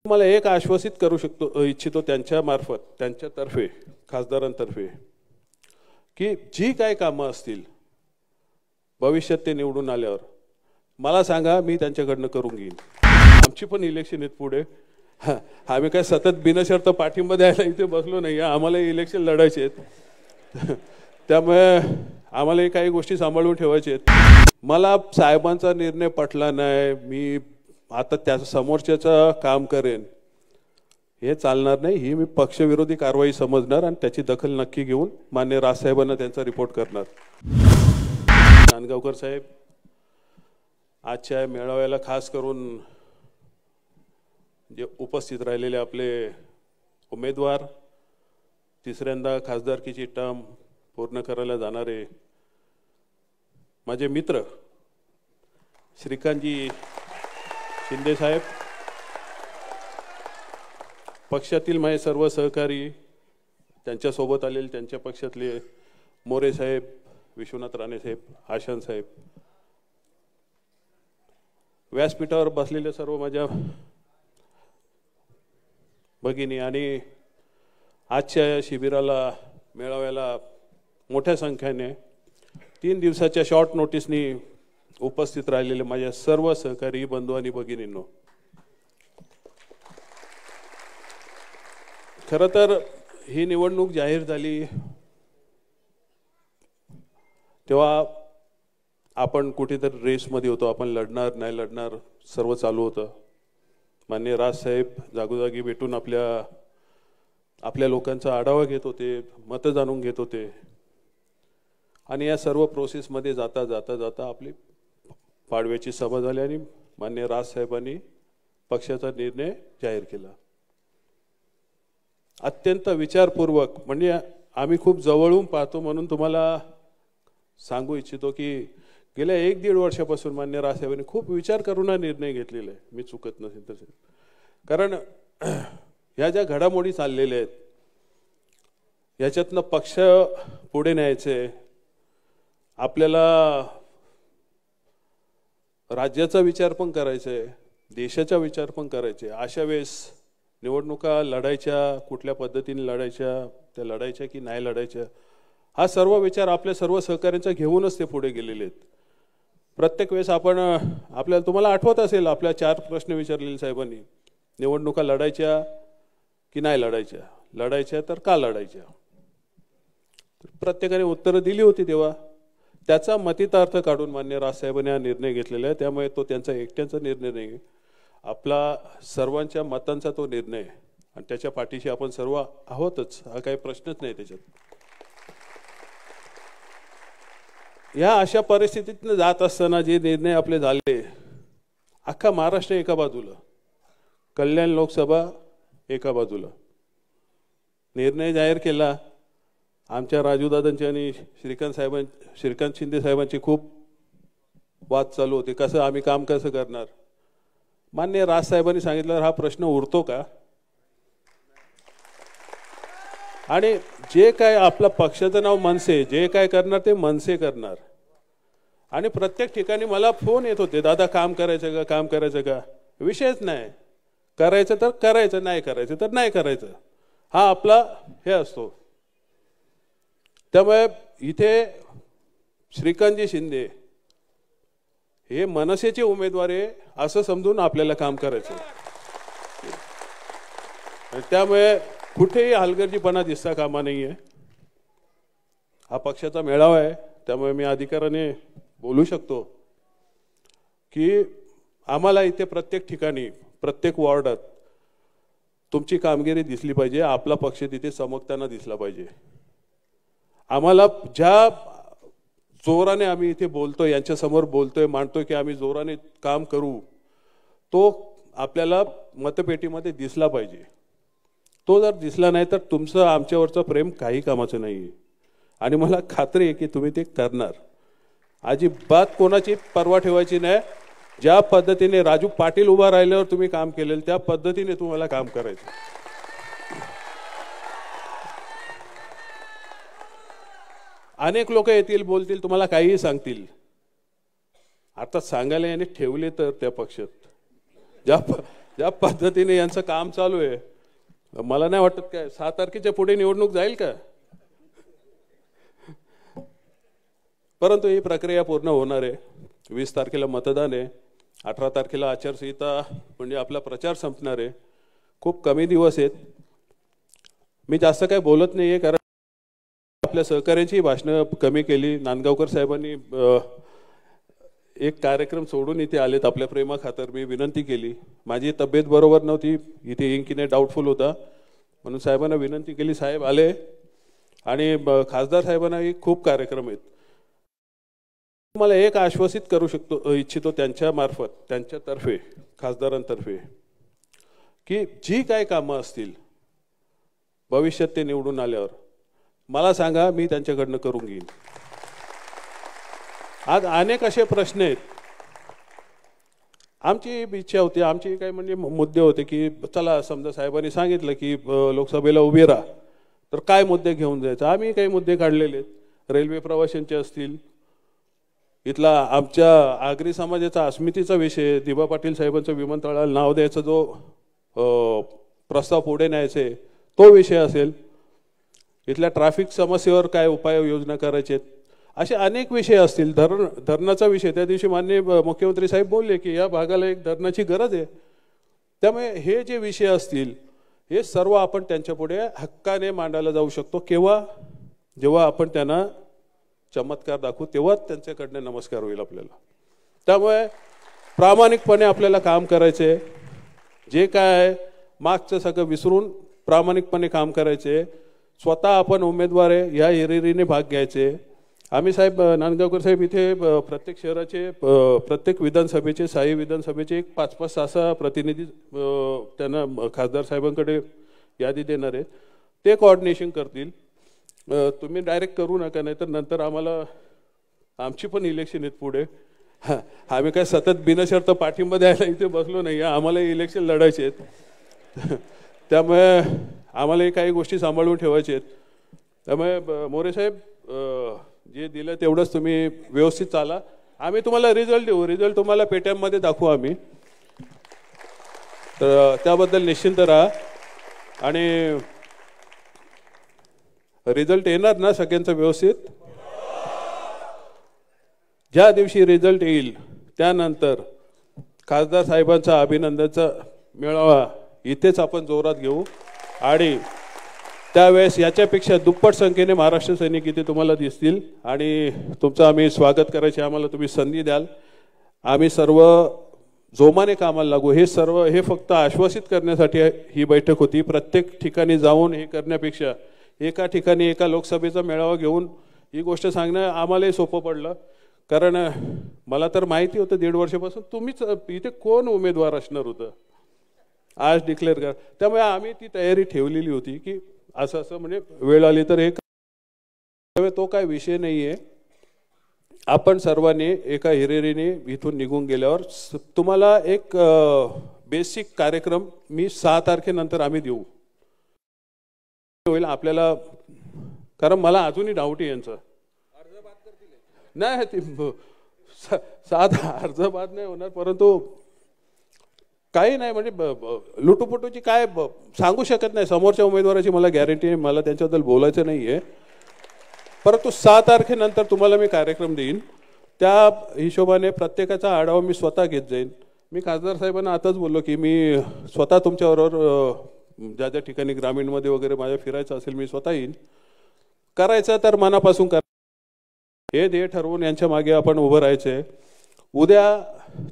मला एक आश्वासित करू इच्छितो त्यांच्यामार्फत, त्यांच्यातर्फे, खासदारांतर्फे, की जी काय कामं असतील भविष्यात ते निवडून आल्यावर मला सांगा, मी त्यांच्याकडनं करून घेईन. आमची पण इलेक्शन आहेत पुढे. आम्ही काय सतत बिनशर्त पाठिंबा द्यायला इथे बसलो नाही, आम्हाला इलेक्शन लढायचे आहेत. त्यामुळे आम्हाला काही गोष्टी सांभाळून ठेवायच्या आहेत. मला साहेबांचा निर्णय पटला नाही, मी आता त्या समोरच्याचं काम करेन, हे चालणार नाही. ही मी पक्षविरोधी कारवाई समजणार आणि त्याची दखल नक्की घेऊन माननीय राजसाहेबांना त्यांचा रिपोर्ट करणार. नांदगावकर साहेब, आजच्या मेळाव्याला खास करून जे उपस्थित राहिलेले आपले उमेदवार, तिसऱ्यांदा खासदारकीची टर्म पूर्ण करायला जाणारे माझे मित्र श्रीकांतजी शिंदे साहेब, पक्षातील माझे सर्व सहकारी, त्यांच्यासोबत आलेले त्यांच्या पक्षातले मोरे साहेब, विश्वनाथ राणे साहेब, आशान साहेब, व्यासपीठावर बसलेले सर्व माझ्या भगिनी आणि आजच्या या शिबिराला, मेळाव्याला मोठ्या संख्येने 3 दिवसाच्या शॉर्ट नोटीसनी उपस्थित राहिलेले माझ्या सर्व सहकारी बंधू आणि भगिनींनो, खरं तर ही निवडणूक जाहीर झाली तेव्हा आपण कुठेतरी रेसमध्ये होतो. आपण लढणार नाही लढणार सर्व चालू होतं. माननीय राजसाहेब जागोजागी भेटून आपल्या लोकांचा आढावा घेत होते, मतं जाणून घेत होते आणि या सर्व प्रोसेसमध्ये जाता जाता जाता आपली पाडव्याची सभा झाली आणि माननीय राजसाहेबांनी पक्षाचा निर्णय जाहीर केला. अत्यंत विचारपूर्वक, म्हणजे आम्ही खूप जवळून पाहतो म्हणून तुम्हाला सांगू इच्छितो की गेल्या 1-1.5 वर्षापासून माननीय राजसाहेबांनी खूप विचार करून हा निर्णय घेतलेला आहे. मी चुकत नसेल तर, कारण ह्या ज्या घडामोडी चाललेल्या आहेत याच्यातनं पक्ष पुढे न्यायचे, आपल्याला राज्याचा विचार पण करायचा आहे, देशाचा विचार पण करायचे. अशा वेळेस निवडणुका लढायच्या, कुठल्या पद्धतीने लढायच्या, त्या लढायच्या की नाही लढायच्या, हा सर्व विचार आपल्या सर्व सहकार्यांचा घेऊनच ते पुढे गेलेले आहेत. प्रत्येक वेळेस आपल्याला, तुम्हाला आठवत असेल, आपल्या 4 प्रश्न विचारलेले साहेबांनी, निवडणुका लढायच्या की नाही लढायच्या, लढायच्या तर का लढायच्या, प्रत्येकाने उत्तरं दिली होती. तेव्हा त्याचा मतितार्थ काढून माननीय राजसाहेबांनी हा निर्णय घेतलेला आहे. त्यामुळे तो त्यांचा एकट्याचा निर्णय नाही, आपला सर्वांच्या मतांचा तो निर्णय, आणि त्याच्या पाठीशी आपण सर्व आहोतच, हा काही प्रश्नच नाही त्याच्यात. या अशा परिस्थितीतनं जात असताना जे निर्णय आपले झाले, अख्खा महाराष्ट्र एका बाजूला, कल्याण लोकसभा एका बाजूला, निर्णय जाहीर केला. आमच्या राजूदादांचे आणि श्रीकांत शिंदे साहेबांचे खूप वाद चालू होते, कसं आम्ही काम कसं करणार. माननीय राजसाहेबांनी सांगितलं हा प्रश्न उरतो का, आणि जे काय आपलं पक्षाचं नाव मनसे, जे काय करणार ते मनसे करणार. आणि प्रत्येक ठिकाणी मला फोन येत होते, दादा काम करायचं का, काम करायचं का, विषयच नाही, करायचं तर करायचं, नाही करायचं तर नाही करायचं, हा आपला हे असतो. त्यामुळे इथे श्रीकांतजी शिंदे हे मनसेचे उमेदवार आहे असं समजून आपल्याला काम करायचं. त्यामुळे कुठेही हलगर्जीपणा दिसता कामा नाहीये. हा पक्षाचा मेळावा आहे, त्यामुळे मी अधिकाराने बोलू शकतो की आम्हाला इथे प्रत्येक ठिकाणी, प्रत्येक वॉर्डात तुमची कामगिरी दिसली पाहिजे, आपला पक्ष तिथे चमकताना दिसला पाहिजे. आम्हाला ज्या जोराने आम्ही इथे बोलतोय, यांच्यासमोर बोलतोय, मांडतोय की आम्ही जोराने काम करू, तो आपल्याला मतपेटीमध्ये दिसला पाहिजे. तो जर दिसला नाही तर तुमचं आमच्यावरचं प्रेम काही कामाचं नाही. आणि मला खात्री आहे की तुम्ही ते करणार. अजिबात कोणाची पर्वा ठेवायची नाही. ज्या पद्धतीने राजू पाटील उभा राहिल्यावर तुम्ही काम केलेलं, त्या पद्धतीने तुम्हाला काम करायचं. अनेक लोक येतील, बोलतील, तुम्हाला काहीही सांगतील. आता सांगायला याने ठेवले तर त्या पक्षात ज्या पद्धतीने यांचं काम चालू आहे, मला नाही वाटत काय 6 तारखेच्या पुढे निवडणूक जाईल का. परंतु ही प्रक्रिया पूर्ण होणार आहे. 20 तारखेला मतदान आहे, 18 तारखेला आचारसंहिता म्हणजे आपला प्रचार संपणार आहे. खूप कमी दिवस आहेत. मी जास्त काय बोलत नाहीये, कारण आपल्या सहकार्यांची भाषणं कमी केली. नांदगावकर साहेबांनी एक कार्यक्रम सोडून इथे आलेत आपल्या प्रेमाखातर. मी विनंती केली, माझी तब्येत बरोबर नव्हती, इथे येईन की नाही डाऊटफुल होता, म्हणून साहेबांना विनंती केली. साहेब आले आणि खासदार साहेबांनाही खूप कार्यक्रम आहेत. मला एक आश्वासित करू इच्छितो त्यांच्या मार्फत, त्यांच्यातर्फे, खासदारांतर्फे, की जी काय कामं असतील भविष्यात ते निवडून आल्यावर मला सांगा, मी त्यांच्याकडनं करून घेईन. आज अनेक असे प्रश्न आहेत. आमची इच्छा होती, आमची काही म्हणजे मुद्दे होते की चला समजा साहेबांनी सांगितलं की लोकसभेला उभे राहा, तर काय मुद्दे घेऊन जायचं. आम्ही काही मुद्दे काढलेले आहेत. रेल्वे प्रवाशांचे असतील, इथला आमच्या आगरी समाजाचा अस्मितेचा विषय, दिबा पाटील साहेबांचं विमानतळाला नाव द्यायचा जो प्रस्ताव पुढे न्यायचे तो विषय असेल, इथल्या ट्रॅफिक समस्येवर काय उपाययोजना करायचे, असे अनेक विषय असतील. धरणाचा विषय, त्या दिवशी माननीय मुख्यमंत्री साहेब बोलले की या भागाला एक धरणाची गरज आहे. त्यामुळे हे जे विषय असतील हे सर्व आपण त्यांच्यापुढे हक्काने मांडायला जाऊ शकतो. केव्हा? जेव्हा आपण त्यांना चमत्कार दाखवू, तेव्हा त्यांच्याकडनं नमस्कार होईल आपल्याला. त्यामुळे प्रामाणिकपणे आपल्याला काम करायचे. जे काय मागचं सगळं विसरून प्रामाणिकपणे काम करायचे. स्वतः आपण उमेदवार आहे या हिरिरीने भाग घ्यायचे. आम्ही साहेब, नांदगावकर साहेब, इथे प्रत्येक शहराचे, प्रत्येक विधानसभेचे, 6 विधानसभेचे एक 5-5, 6 प्रतिनिधी त्यांना खासदार साहेबांकडे यादी देणार आहेत. ते कोऑर्डिनेशन करतील. तुम्ही डायरेक्ट करू नका, नाही तर नंतर आम्हाला, आमची पण इलेक्शन आहेत पुढे. आम्ही काय सतत बिनशर्त पाठिंबा द्यायला इथे बसलो नाही, आम्हाला इलेक्शन लढायचे आहेत. त्यामुळे आम्हाला काही गोष्टी सांभाळून ठेवायचे आहेत. त्यामुळे मोरे साहेब, जे दिलं तेवढंच तुम्ही व्यवस्थित चाला. आम्ही तुम्हाला रिझल्ट देऊ, रिझल्ट तुम्हाला पेट्यांमध्ये दाखवू आम्ही, तर त्याबद्दल निश्चिंत राहा. आणि रिझल्ट येणार ना सगळ्यांचा व्यवस्थित. ज्या दिवशी रिझल्ट येईल त्यानंतर खासदार साहेबांचा अभिनंदनचा मेळावा इथेच आपण जोरात घेऊ. आणि त्यावेळेस याच्यापेक्षा दुप्पट संख्येने महाराष्ट्र सैनिक इथे तुम्हाला दिसतील आणि तुमचं आम्ही स्वागत करायचे. आम्हाला तुम्ही संधी द्याल. आम्ही सर्व जोमाने कामाला लागू. हे फक्त आश्वासित करण्यासाठी ही बैठक होती. प्रत्येक ठिकाणी जाऊन हे करण्यापेक्षा एका ठिकाणी एका लोकसभेचा मेळावा घेऊन ही गोष्ट सांगणं आम्हालाही सोपं पडलं. कारण मला तर माहिती होतं 1.5 वर्षापासून तुम्हीच इथे कोण उमेदवार असणार होतं आज डिक्लेअर करा. त्यामुळे आम्ही ती तयारी ठेवलेली होती की असं म्हणजे वेळ आली तर हे, तो काय विषय नाही आहे. आपण सर्वांनी एका हिरिरीने इथून निघून गेल्यावर तुम्हाला एक बेसिक कार्यक्रम मी 6 तारखेनंतर आम्ही देऊ होईल आपल्याला. कारण मला अजूनही डाऊट आहे यांचं. नाही, साधा अर्ज बाद नाही होणार, परंतु काही नाही म्हणजे लुटूपुटूची काय सांगू शकत नाही. समोरच्या उमेदवाराची मला गॅरंटी आहे, मला त्यांच्याबद्दल बोलायचं नाही आहे. परंतु 6 तारखेनंतर तुम्हाला मी कार्यक्रम देईन. त्या हिशोबाने प्रत्येकाचा आढावा मी स्वतः घेत जाईन. मी खासदार साहेबांना आताच बोललो की मी स्वतः तुमच्याबरोबर ज्या ज्या ठिकाणी ग्रामीणमध्ये वगैरे माझ्या फिरायचं असेल मी स्वतः येईन. करायचं तर मनापासून करा. हे ध्येय ठरवून यांच्या मागे आपण उभं राहायचे. उद्या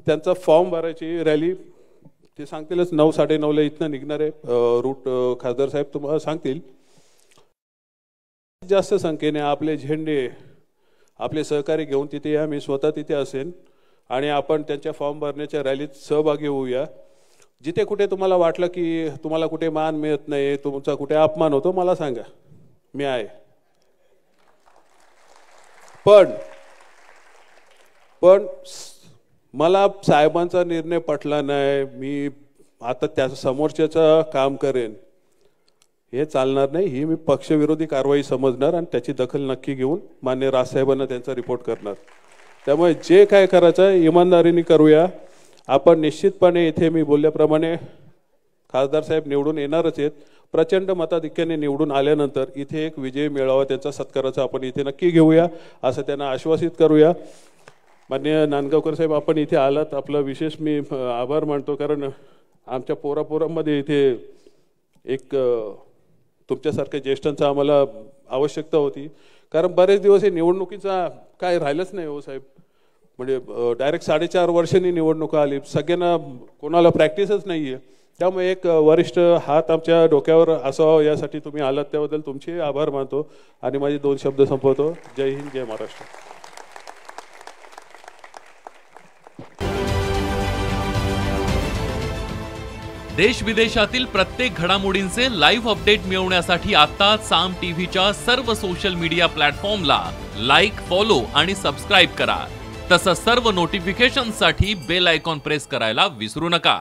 त्यांचा फॉर्म भरायची रॅली ते सांगतीलच. 9-9:30 इथनं निघणारे रूट खासदार साहेब तुम्हाला सांगतील. जास्त संख्येने आपले झेंडे, आपले सहकारी घेऊन तिथे या. मी स्वतः तिथे असेन आणि आपण त्यांच्या फॉर्म भरण्याच्या रॅलीत सहभागी होऊया. जिथे कुठे तुम्हाला वाटलं की तुम्हाला कुठे मान मिळत नाही, तुमचा कुठे अपमान होतो, मला सांगा, मी आहे. पण मला साहेबांचा निर्णय पटला नाही, मी आता त्या समोरच्याचं काम करेन, हे चालणार नाही. ही मी पक्षविरोधी कारवाई समजणार आणि त्याची दखल नक्की घेऊन माननीय राजसाहेबांना त्यांचा रिपोर्ट करणार. त्यामुळे जे काय करायचं इमानदारीने करूया आपण निश्चितपणे इथे मी बोलल्याप्रमाणे खासदार साहेब निवडून येणारच आहेत. प्रचंड मताधिक्याने निवडून आल्यानंतर इथे एक विजय मेळावा त्यांचा सत्काराचा आपण इथे नक्की घेऊया असं त्यांना आश्वासित करूया. माननीय नांदगावकर साहेब, आपण इथे आलात, आपला विशेष मी आभार मानतो, कारण आमच्या पोरापोरांमध्ये इथे एक तुमच्यासारख्या ज्येष्ठांचा आम्हाला आवश्यकता होती. कारण बरेच दिवस हे निवडणुकीचा काय राहिलंच नाही हो साहेब. म्हणजे डायरेक्ट 4.5 वर्षांनी निवडणुका आली, सगळ्यांना कोणाला प्रॅक्टिसच नाही आहे. त्यामुळे एक वरिष्ठ हात आमच्या डोक्यावर असावा यासाठी तुम्ही आलात, त्याबद्दल तुमचे आभार मानतो आणि माझे 2 शब्द संपवतो. जय हिंद, जय महाराष्ट्र. देश विदेशातील प्रत्येक घडामोडींचे लाईव्ह अपडेट मिळवण्यासाठी आता साम टीव्हीच्या सर्व सोशल मीडिया प्लॅटफॉर्मला लाईक, फॉलो आणि सबस्क्राईब करा. तसंच सर्व नोटिफिकेशनसाठी बेल आयकॉन प्रेस करायला विसरू नका.